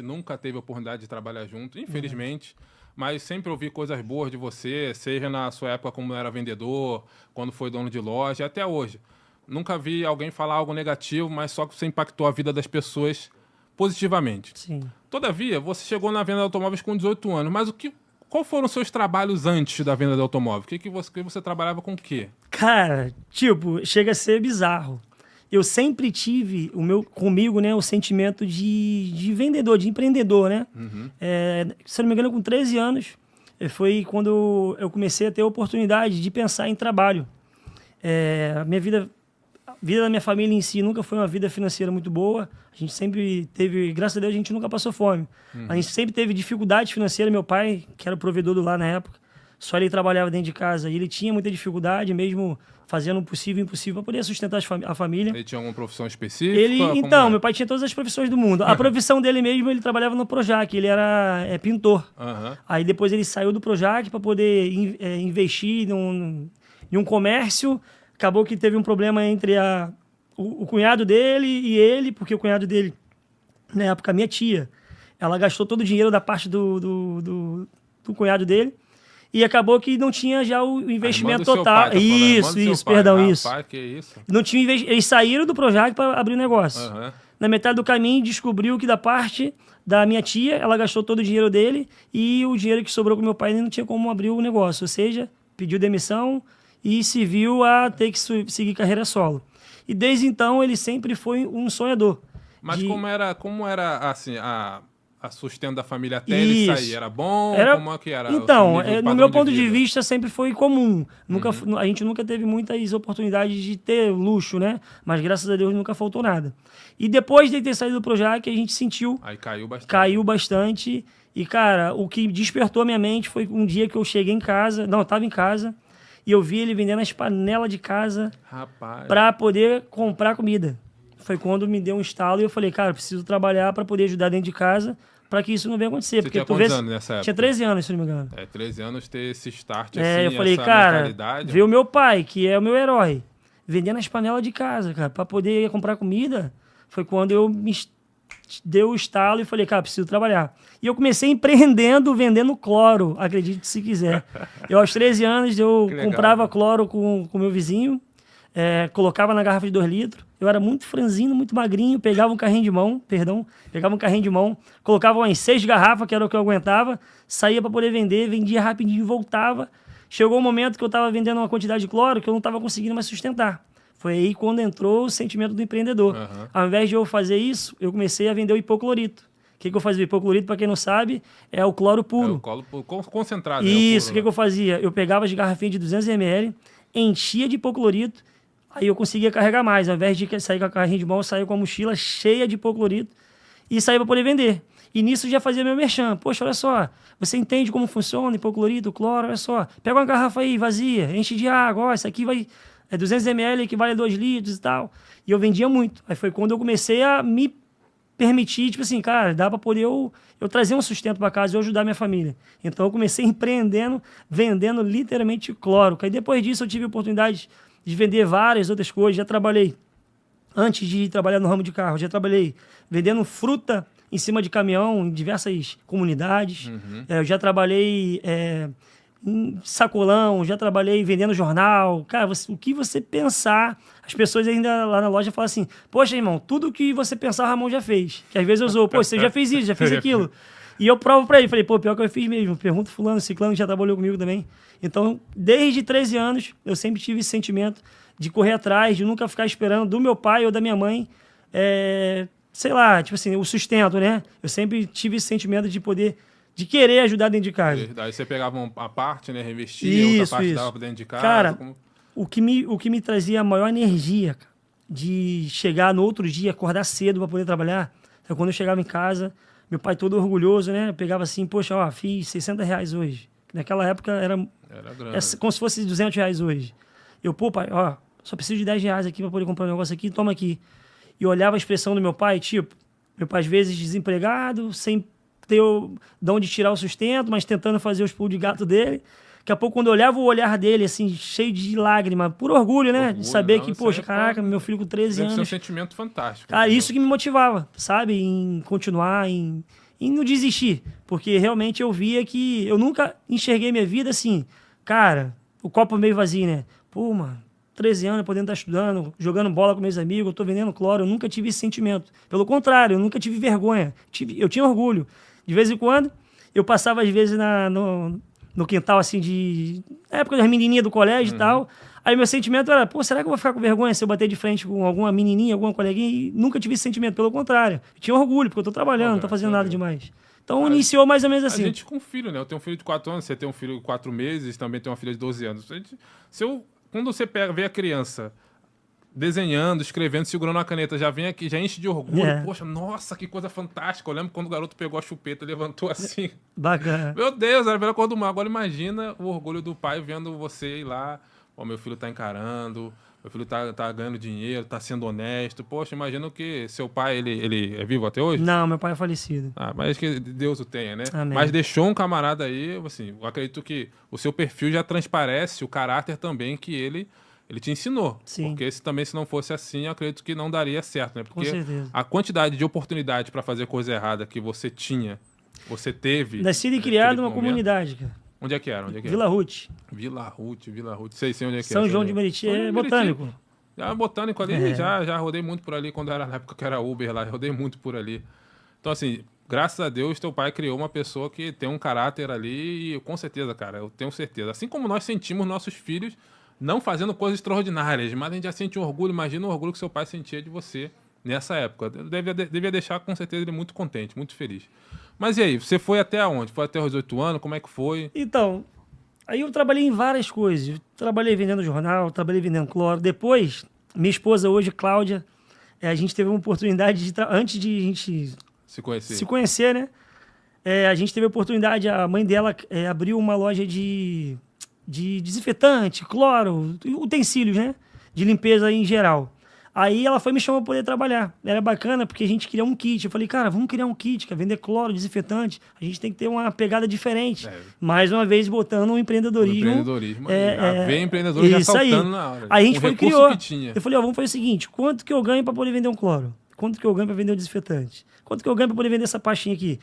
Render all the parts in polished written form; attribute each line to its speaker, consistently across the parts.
Speaker 1: nunca teve a oportunidade de trabalhar junto, infelizmente. Mas sempre ouvi coisas boas de você, seja na sua época como era vendedor, quando foi dono de loja, até hoje. Nunca vi alguém falar algo negativo, mas só que você impactou a vida das pessoas positivamente.
Speaker 2: Sim.
Speaker 1: Todavia, você chegou na venda de automóveis com 18 anos, mas qual foram os seus trabalhos antes da venda de automóvel? Você trabalhava com o quê?
Speaker 2: Cara, tipo, chega a ser bizarro. Eu sempre tive comigo, né, o sentimento de vendedor, de empreendedor, né? Se eu não me engano, com 13 anos, foi quando eu comecei a ter a oportunidade de pensar em trabalho. A vida da minha família em si nunca foi uma vida financeira muito boa. A gente sempre teve, graças a Deus, a gente nunca passou fome. A gente sempre teve dificuldade financeira. Meu pai, que era o provedor do lar na época, só ele trabalhava dentro de casa e ele tinha muita dificuldade, mesmo fazendo o possível e o impossível para poder sustentar a família.
Speaker 1: Ele tinha alguma profissão específica?
Speaker 2: Então, meu pai tinha todas as profissões do mundo. A profissão dele mesmo, ele trabalhava no Projac, ele era pintor. Aí depois ele saiu do Projac para poder investir em um comércio. Acabou que teve um problema entre o cunhado dele e ele, porque o cunhado dele, na época, minha tia, ela gastou todo o dinheiro da parte do cunhado dele. E acabou que não tinha já o investimento total. Isso.
Speaker 1: Rapaz, que isso?
Speaker 2: Não tinha Eles saíram do Projac para abrir o negócio. Na metade do caminho, descobriu que da parte da minha tia, ela gastou todo o dinheiro dele e o dinheiro que sobrou com meu pai não tinha como abrir o negócio. Ou seja, pediu demissão e se viu a ter que seguir carreira solo. E desde então, ele sempre foi um sonhador.
Speaker 1: Mas como era assim, a sustento da família até ele sair? Era bom? Como é que era?
Speaker 2: Então, no meu ponto de vista, sempre foi comum. A gente nunca teve muitas oportunidades de ter luxo, né? Mas graças a Deus nunca faltou nada. E depois de ter saído do Projac, a gente sentiu...
Speaker 1: Aí caiu bastante.
Speaker 2: Caiu bastante. E, cara, o que despertou a minha mente foi um dia que eu cheguei em casa... Não, eu estava em casa e eu vi ele vendendo as panelas de casa para poder comprar comida. Foi quando me deu um estalo e eu falei, cara, eu preciso trabalhar para poder ajudar dentro de casa, para que isso não venha acontecer.
Speaker 1: Você tinha quantos anos nessa época?
Speaker 2: Tinha 13 anos, se não me engano.
Speaker 1: 13 anos ter esse start assim,
Speaker 2: eu falei, cara, ver o meu pai, que é o meu herói, vendendo as panelas de casa, cara, para poder comprar comida, foi quando eu me deu o estalo e falei, cara, preciso trabalhar. E eu comecei empreendendo, vendendo cloro, acredite se quiser. Eu, aos 13 anos, eu comprava cloro com o meu vizinho, colocava na garrafa de 2 litros. Eu era muito franzino, muito magrinho, pegava um carrinho de mão, colocava umas 6 garrafas, que era o que eu aguentava, saía para poder vender, vendia rapidinho e voltava. Chegou um momento que eu estava vendendo uma quantidade de cloro que eu não estava conseguindo mais sustentar. Foi aí quando entrou o sentimento do empreendedor. Ao invés de eu fazer isso, eu comecei a vender o hipoclorito. O que eu fazia? O hipoclorito, para quem não sabe, é o cloro puro.
Speaker 1: É o cloro concentrado.
Speaker 2: Isso, o que eu fazia? Eu pegava as garrafinhas de 200 ml, enchia de hipoclorito, aí eu conseguia carregar mais. Ao invés de sair com a carrinha de mão, eu saía com a mochila cheia de hipoclorito e saía para poder vender. E nisso já fazia meu merchan. Poxa, olha só, você entende como funciona hipoclorito, cloro, olha só. Pega uma garrafa aí, vazia, enche de água, ó, isso aqui vai... 200 ml equivale a 2 litros e tal. E eu vendia muito. Aí foi quando eu comecei a me permitir, tipo assim, cara, dá para poder eu trazer um sustento para casa e eu ajudar minha família. Então eu comecei empreendendo, vendendo literalmente cloro. Aí depois disso eu tive a oportunidade de vender várias outras coisas. Já trabalhei, antes de trabalhar no ramo de carro, já trabalhei vendendo fruta em cima de caminhão em diversas comunidades. Eu já trabalhei em sacolão, já trabalhei vendendo jornal. Cara, o que você pensar, as pessoas ainda lá na loja falam assim, poxa, irmão, tudo que você pensar, o Ramon já fez. Que às vezes eu sou, pô, você já fez isso, já fez aquilo. E eu provo pra ele, falei, pô, pior que eu fiz mesmo. Pergunto fulano, ciclano, que já trabalhou comigo também. Então, desde 13 anos, eu sempre tive esse sentimento de correr atrás, de nunca ficar esperando do meu pai ou da minha mãe, sei lá, tipo assim, o sustento, né? Eu sempre tive esse sentimento de querer ajudar dentro de casa.
Speaker 1: Aí você pegava uma parte, né, revestia, outra parte dava pra dentro de casa.
Speaker 2: Cara, o que me trazia a maior energia de chegar no outro dia, acordar cedo para poder trabalhar, é quando eu chegava em casa, meu pai todo orgulhoso, né? Eu pegava assim, poxa, ó, fiz R$600 hoje. Naquela época era grande. Como se fosse R$200 hoje. Eu, pô, pai, ó, só preciso de R$10 aqui para poder comprar um negócio aqui, toma aqui. E olhava a expressão do meu pai, tipo, meu pai às vezes desempregado, sem ter de onde tirar o sustento, mas tentando fazer os pulos de gato dele. Daqui a pouco, quando eu olhava o olhar dele, assim, cheio de lágrima, por orgulho, né? De saber que, poxa, caraca, meu filho com 13 anos...
Speaker 1: Deve ser um sentimento fantástico.
Speaker 2: Cara, isso que me motivava, sabe? Em continuar, em em não desistir, porque realmente eu via que eu nunca enxerguei minha vida assim, cara, o copo meio vazio, né? Pô, mano, 13 anos podendo estar estudando, jogando bola com meus amigos, eu tô vendendo cloro, eu nunca tive esse sentimento. Pelo contrário, eu nunca tive vergonha, eu tinha orgulho. De vez em quando, eu passava às vezes no quintal, assim, na época das menininhas do colégio e tal. Aí meu sentimento era, pô, será que eu vou ficar com vergonha se eu bater de frente com alguma menininha, alguma coleguinha? E nunca tive esse sentimento, pelo contrário. Eu tinha orgulho, porque eu tô trabalhando, não tô fazendo nada demais. Então iniciou mais ou menos assim.
Speaker 1: A gente com filho, né? Eu tenho um filho de 4 anos, você tem um filho de 4 meses, também tem uma filha de 12 anos. Quando você vê a criança desenhando, escrevendo, segurando uma caneta, já vem aqui, já enche de orgulho. Poxa, nossa, que coisa fantástica. Eu lembro quando o garoto pegou a chupeta, levantou assim.
Speaker 2: Bacana.
Speaker 1: Meu Deus, era a melhor coisa do mar. Agora imagina o orgulho do pai vendo você ir lá. Ó, meu filho tá encarando, meu filho tá ganhando dinheiro, tá sendo honesto. Poxa, imagina que seu pai, ele é vivo até hoje?
Speaker 2: Não, meu pai é falecido.
Speaker 1: Mas que Deus o tenha, né?
Speaker 2: Amém.
Speaker 1: Mas deixou um camarada aí, assim, eu acredito que o seu perfil já transparece o caráter também que ele te ensinou.
Speaker 2: Sim.
Speaker 1: Porque se não fosse assim, eu acredito que não daria certo, né? Porque
Speaker 2: com certeza.
Speaker 1: a quantidade de oportunidade para fazer coisa errada que você teve...
Speaker 2: Nascido e criado numa comunidade, cara.
Speaker 1: Onde é que era?
Speaker 2: Vila Ruth.
Speaker 1: Vila Ruth. Sei onde é que é.
Speaker 2: São João de Meriti, é botânico.
Speaker 1: Já botânico ali, já rodei muito por ali, quando era na época que era Uber lá, rodei muito por ali. Então, assim, graças a Deus, teu pai criou uma pessoa que tem um caráter ali e, com certeza, cara, eu tenho certeza. Assim como nós sentimos nossos filhos não fazendo coisas extraordinárias, mas a gente já sente um orgulho, imagina o orgulho que seu pai sentia de você nessa época. Devia deixar, com certeza, ele muito contente, muito feliz. Mas e aí, você foi até onde? Foi até os 18 anos? Como é que foi?
Speaker 2: Então, aí eu trabalhei em várias coisas. Eu trabalhei vendendo jornal, trabalhei vendendo cloro. Depois, minha esposa hoje, Cláudia, a gente teve uma oportunidade antes de a gente se conhecer, né? A gente teve a oportunidade, a mãe dela abriu uma loja de desinfetante, cloro, utensílios, né? De limpeza em geral. Aí ela foi me chamar para poder trabalhar. Era bacana porque a gente queria um kit. Eu falei, cara, vamos criar um kit, quer vender cloro, desinfetante. A gente tem que ter uma pegada diferente. Mais uma vez, botando o empreendedorismo.
Speaker 1: Vem empreendedor já saltando na hora.
Speaker 2: Aí a gente foi e criou. Eu falei, vamos fazer o seguinte, quanto que eu ganho para poder vender um cloro? Quanto que eu ganho para vender um desinfetante? Quanto que eu ganho para poder vender essa pastinha aqui?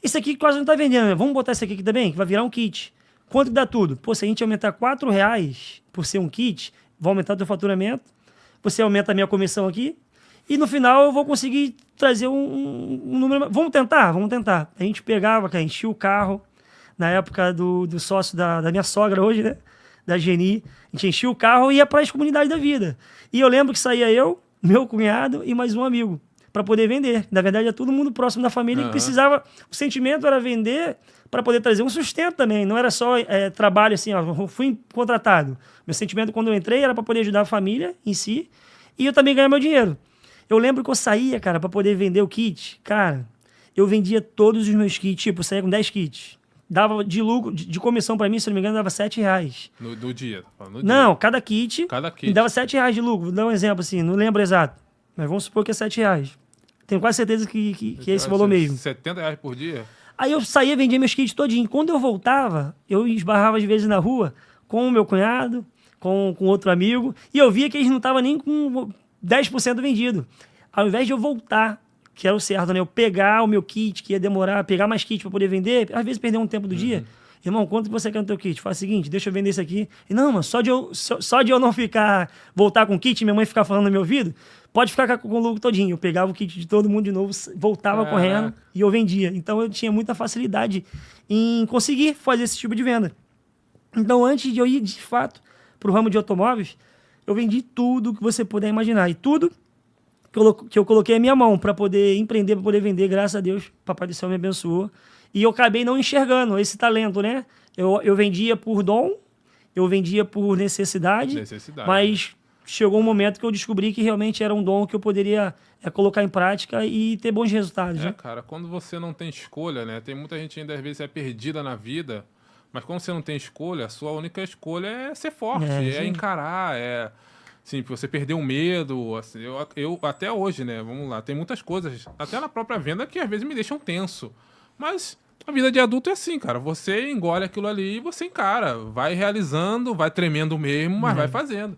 Speaker 2: Isso aqui quase não tá vendendo. Vamos botar isso aqui também, que vai virar um kit. Quanto que dá tudo? Pô, se a gente aumentar R$4 por ser um kit, vai aumentar o teu faturamento. Você aumenta a minha comissão aqui e no final eu vou conseguir trazer um número... Vamos tentar? Vamos tentar. A gente pegava, cara, enchia o carro, na época do sócio da minha sogra hoje, né? Da Geni. A gente enchia o carro e ia para as comunidades da vida. E eu lembro que saía eu, meu cunhado e mais um amigo para poder vender. Na verdade, é todo mundo próximo da família que precisava... O sentimento era vender para poder trazer um sustento também. Não era só trabalho assim, ó, eu fui contratado. Meu sentimento quando eu entrei era para poder ajudar a família em si e eu também ganhar meu dinheiro. Eu lembro que eu saía, cara, para poder vender o kit. Cara, eu vendia todos os meus kits, tipo, eu saía com 10 kits. Dava de lucro, de comissão para mim, se não me engano, dava R$7.
Speaker 1: No dia?
Speaker 2: Não, cada kit me dava R$7 de lucro. Vou dar um exemplo assim, não lembro exato. Mas vamos supor que é R$7. Tenho quase certeza que é esse valor mesmo.
Speaker 1: R$70 por dia?
Speaker 2: Aí eu saía, vendia meus kits todinho. Quando eu voltava, eu esbarrava às vezes na rua com o meu cunhado, com outro amigo, e eu via que eles não estavam nem com 10% vendido. Ao invés de eu voltar, que era o certo, né? Eu pegar o meu kit, que ia demorar, pegar mais kit para poder vender, às vezes perder um tempo do dia. Irmão, quanto que você quer no teu kit? Fala o seguinte, deixa eu vender isso aqui. E não, mano, só de eu não voltar com o kit, minha mãe ficar falando no meu ouvido, pode ficar com o lucro todinho. Eu pegava o kit de todo mundo de novo, voltava correndo e eu vendia. Então eu tinha muita facilidade em conseguir fazer esse tipo de venda. Então antes de eu ir, de fato, para o ramo de automóveis, eu vendi tudo que você puder imaginar. E tudo que eu coloquei a minha mão para poder empreender, para poder vender, graças a Deus, Papai do Céu me abençoou. E eu acabei não enxergando esse talento, né? Eu vendia por dom, eu vendia por necessidade. Mas chegou um momento que eu descobri que realmente era um dom que eu poderia colocar em prática e ter bons resultados. Né?
Speaker 1: Cara, quando você não tem escolha, né? Tem muita gente ainda às vezes perdida na vida, mas quando você não tem escolha, a sua única escolha é ser forte, encarar, assim, você perder o medo. Assim, eu até hoje, né? Vamos lá, tem muitas coisas, até na própria venda, que às vezes me deixam tenso. Mas a vida de adulto é assim, cara. Você engole aquilo ali e você encara. Vai realizando, vai tremendo mesmo, mas vai fazendo.